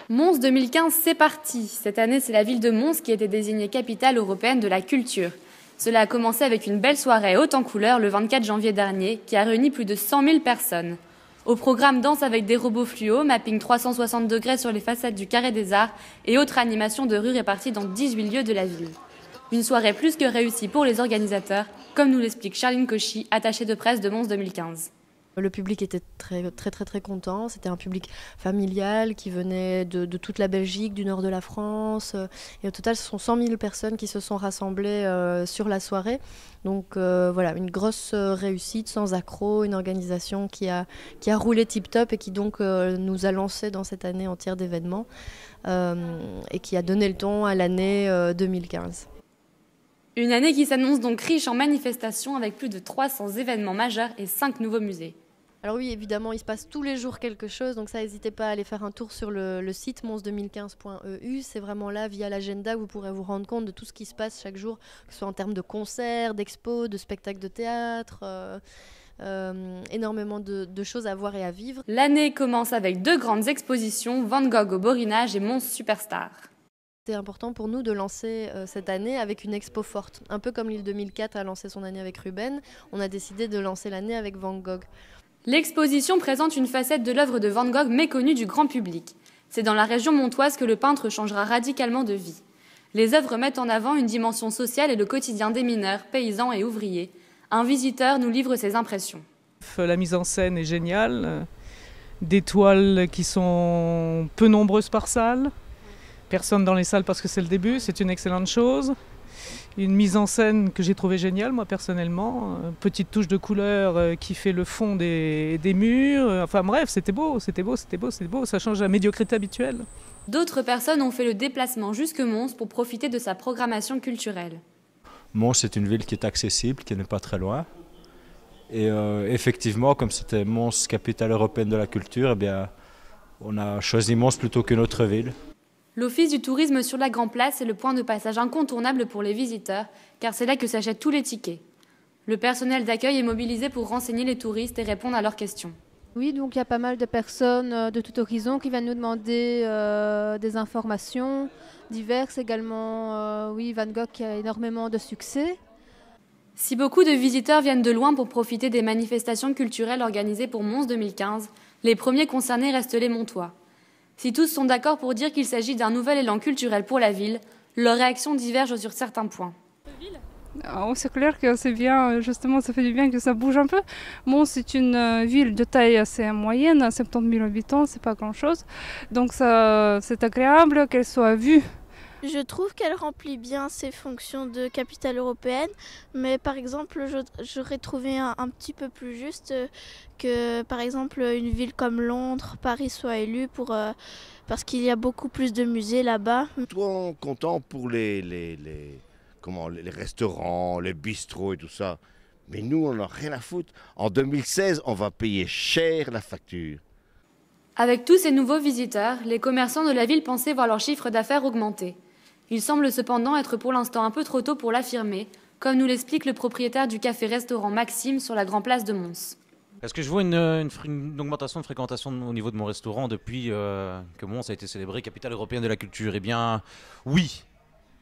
Mons 2015, c'est parti. Cette année, c'est la ville de Mons qui a été désignée capitale européenne de la culture. Cela a commencé avec une belle soirée haute en couleurs le 24 janvier dernier qui a réuni plus de 100 000 personnes. Au programme, danse avec des robots fluo, mapping 360 degrés sur les façades du Carré des Arts et autres animations de rue réparties dans 18 lieux de la ville. Une soirée plus que réussie pour les organisateurs, comme nous l'explique Charline Cauchy, attachée de presse de Mons 2015. Le public était très content. C'était un public familial qui venait de toute la Belgique, du nord de la France. Et au total, ce sont 100 000 personnes qui se sont rassemblées sur la soirée. Donc voilà, une grosse réussite, sans accroc, une organisation qui a roulé tip-top et qui donc nous a lancé dans cette année entière d'événements et qui a donné le ton à l'année 2015. Une année qui s'annonce donc riche en manifestations avec plus de 300 événements majeurs et 5 nouveaux musées. Alors oui, évidemment, il se passe tous les jours quelque chose, donc ça, n'hésitez pas à aller faire un tour sur le site mons2015.eu. C'est vraiment là, via l'agenda, que vous pourrez vous rendre compte de tout ce qui se passe chaque jour, que ce soit en termes de concerts, d'expos, de spectacles de théâtre, énormément de choses à voir et à vivre. L'année commence avec 2 grandes expositions, Van Gogh au Borinage et Mons Superstar. C'est important pour nous de lancer cette année avec une expo forte. Un peu comme l'île 2004 a lancé son année avec Ruben, on a décidé de lancer l'année avec Van Gogh. L'exposition présente une facette de l'œuvre de Van Gogh méconnue du grand public. C'est dans la région montoise que le peintre changera radicalement de vie. Les œuvres mettent en avant une dimension sociale et le quotidien des mineurs, paysans et ouvriers. Un visiteur nous livre ses impressions. La mise en scène est géniale, des toiles qui sont peu nombreuses par salle. Personne dans les salles parce que c'est le début, c'est une excellente chose. Une mise en scène que j'ai trouvée géniale, moi personnellement. Une petite touche de couleur qui fait le fond des murs. Enfin bref, c'était beau. Ça change la médiocrité habituelle. D'autres personnes ont fait le déplacement jusque Mons pour profiter de sa programmation culturelle. Mons, c'est une ville qui est accessible, qui n'est pas très loin. Et effectivement, comme c'était Mons, capitale européenne de la culture, eh bien, on a choisi Mons plutôt qu'une autre ville. L'Office du tourisme sur la Grand Place est le point de passage incontournable pour les visiteurs, car c'est là que s'achètent tous les tickets. Le personnel d'accueil est mobilisé pour renseigner les touristes et répondre à leurs questions. Oui, donc il y a pas mal de personnes de tout horizon qui viennent nous demander des informations diverses également. Oui, Van Gogh qui a énormément de succès. Si beaucoup de visiteurs viennent de loin pour profiter des manifestations culturelles organisées pour Mons 2015, les premiers concernés restent les Montois. Si tous sont d'accord pour dire qu'il s'agit d'un nouvel élan culturel pour la ville, leurs réactions divergent sur certains points. C'est clair que c'est bien, justement, ça fait du bien que ça bouge un peu. Mons, c'est une ville de taille assez moyenne, 70 000 habitants, c'est pas grand-chose. Donc c'est agréable qu'elle soit vue. Je trouve qu'elle remplit bien ses fonctions de capitale européenne, mais par exemple, j'aurais trouvé un petit peu plus juste que, par exemple, une ville comme Londres, Paris soit élue parce qu'il y a beaucoup plus de musées là-bas. Trop content pour les restaurants, les bistrots et tout ça. Mais nous, on n'a rien à foutre. En 2016, on va payer cher la facture. Avec tous ces nouveaux visiteurs, les commerçants de la ville pensaient voir leur chiffre d'affaires augmenter. Il semble cependant être pour l'instant un peu trop tôt pour l'affirmer, comme nous l'explique le propriétaire du café-restaurant Maxime sur la Grand Place de Mons. Est-ce que je vois une augmentation de fréquentation au niveau de mon restaurant depuis que Mons a été célébré capitale européenne de la culture? Eh bien, oui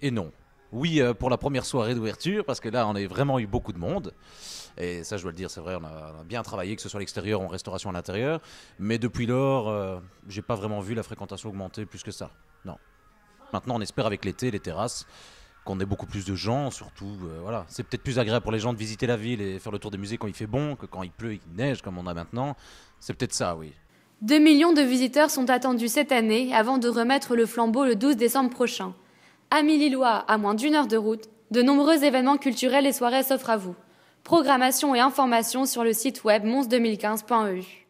et non. Oui, pour la première soirée d'ouverture, parce que là, on a vraiment eu beaucoup de monde. Et ça, je dois le dire, c'est vrai, on a bien travaillé, que ce soit à l'extérieur ou en restauration à l'intérieur. Mais depuis lors, j'ai pas vraiment vu la fréquentation augmenter plus que ça. Non. Maintenant, on espère avec l'été, les terrasses, qu'on ait beaucoup plus de gens, surtout, voilà. C'est peut-être plus agréable pour les gens de visiter la ville et faire le tour des musées quand il fait bon, que quand il pleut et qu'il neige, comme on a maintenant. C'est peut-être ça, oui. 2 millions de visiteurs sont attendus cette année avant de remettre le flambeau le 12 décembre prochain. Amis lillois, à moins d'1 heure de route, de nombreux événements culturels et soirées s'offrent à vous. Programmation et informations sur le site web mons2015.eu.